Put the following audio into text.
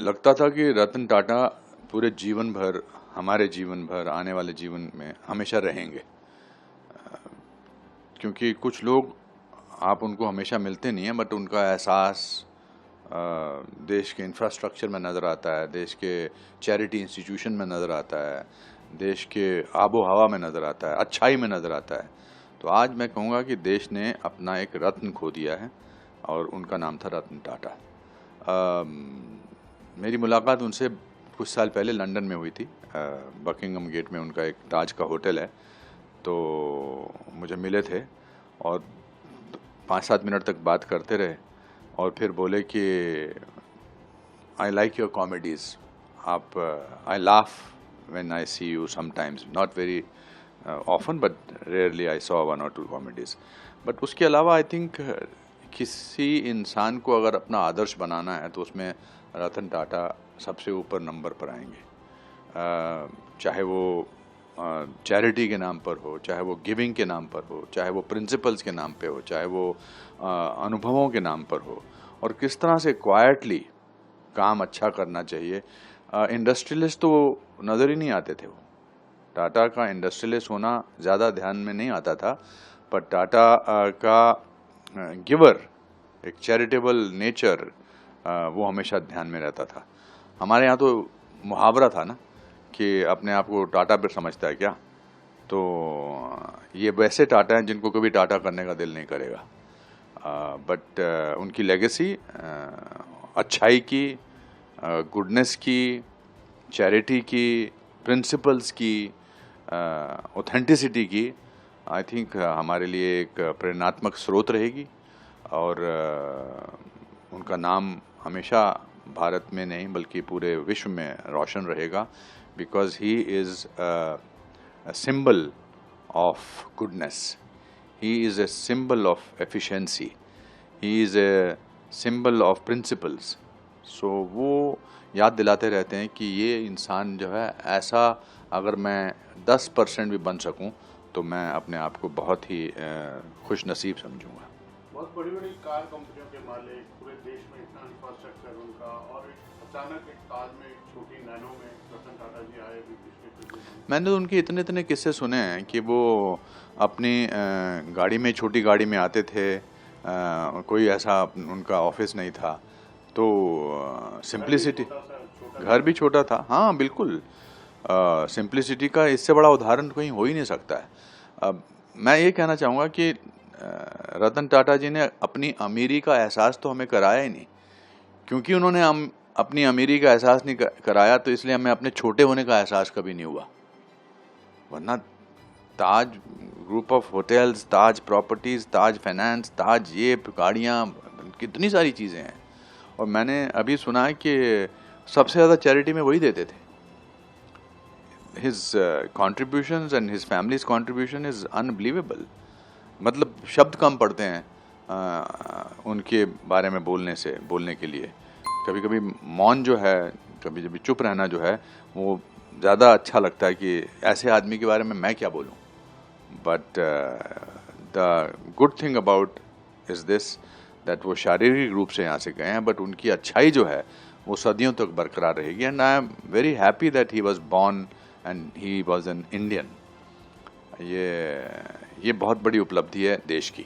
लगता था कि रतन टाटा पूरे जीवन भर, हमारे जीवन भर, आने वाले जीवन में हमेशा रहेंगे, क्योंकि कुछ लोग आप उनको हमेशा मिलते नहीं हैं, बट उनका एहसास देश के इंफ्रास्ट्रक्चर में नज़र आता है, देश के चैरिटी इंस्टीट्यूशन में नज़र आता है, देश के आबो हवा में नज़र आता है, अच्छाई में नज़र आता है। तो आज मैं कहूँगा कि देश ने अपना एक रत्न खो दिया है और उनका नाम था रतन टाटा। मेरी मुलाकात उनसे कुछ साल पहले लंदन में हुई थी। बकिंगम गेट में उनका एक ताज का होटल है, तो मुझे मिले थे और 5-7 मिनट तक बात करते रहे और फिर बोले कि आई लाइक योर कॉमेडीज़, आप I laugh when I see you sometimes, not very often but rarely I saw 1 or 2 comedies. But उसके अलावा आई थिंक किसी इंसान को अगर अपना आदर्श बनाना है तो उसमें रतन टाटा सबसे ऊपर नंबर पर आएंगे। चाहे वो चैरिटी के नाम पर हो, चाहे वो गिविंग के नाम पर हो, चाहे वो प्रिंसिपल्स के नाम पे हो, चाहे वो अनुभवों के नाम पर हो, और किस तरह से क्वाइटली काम अच्छा करना चाहिए। इंडस्ट्रियलिस्ट तो नज़र ही नहीं आते थे। वो टाटा का इंडस्ट्रियलिस्ट होना ज़्यादा ध्यान में नहीं आता था, पर टाटा का गिवर, एक चैरिटेबल नेचर, वो हमेशा ध्यान में रहता था। हमारे यहाँ तो मुहावरा था ना कि अपने आप को टाटा पर समझता है क्या, तो ये वैसे टाटा हैं जिनको कभी टाटा करने का दिल नहीं करेगा। बट उनकी लेगेसी अच्छाई की, गुडनेस की, चैरिटी की, प्रिंसिपल्स की, ऑथेंटिसिटी की, आई थिंक हमारे लिए एक प्रेरणात्मक स्रोत रहेगी। और उनका नाम हमेशा भारत में नहीं बल्कि पूरे विश्व में रोशन रहेगा, because he is a symbol of goodness, he is a symbol of efficiency, he is a symbol of principles. So वो याद दिलाते रहते हैं कि ये इंसान जो है ऐसा, अगर मैं 10% भी बन सकूं तो मैं अपने आप को बहुत ही खुश नसीब समझूंगा। बहुत बड़ी बड़ी कार कंपनियों के मालिक, पूरे देश में इतना इंफ्रास्ट्रक्चर उनका, और अचानक एक ताज में, एक छोटी नैनो में रतन टाटा जी आए भी पिछले कुछ दिनों। मैंने तो उनके इतने किस्से सुने हैं कि वो अपनी गाड़ी में, छोटी गाड़ी में आते थे, कोई ऐसा उनका ऑफिस नहीं था, तो सिंप्लिसिटी, घर भी छोटा था, हाँ बिल्कुल। सिंप्लिसिटी का इससे बड़ा उदाहरण कहीं हो ही नहीं सकता है। अब मैं ये कहना चाहूँगा कि रतन टाटा जी ने अपनी अमीरी का एहसास तो हमें कराया ही नहीं, क्योंकि उन्होंने अपनी अमीरी का एहसास नहीं कराया, तो इसलिए हमें अपने छोटे होने का एहसास कभी नहीं हुआ। वरना Taj group of hotels, Taj properties, Taj finance, Taj ये गाड़ियाँ, कितनी सारी चीज़ें हैं। और मैंने अभी सुना है कि सबसे ज़्यादा चैरिटी में वही देते थे। His contributions and his families contribution is unbelievable. मतलब शब्द कम पड़ते हैं उनके बारे में बोलने के लिए। कभी कभी मौन जो है, कभी कभी चुप रहना जो है, वो ज़्यादा अच्छा लगता है कि ऐसे आदमी के बारे में मैं क्या बोलूं। But the good thing about is this, that वो शारीरिक रूप से यहाँ से गए हैं, बट उनकी अच्छाई जो है वो सदियों तक बरकरार रहेगी। And I am very happy that he was born and he was an Indian. ये बहुत बड़ी उपलब्धि है देश की।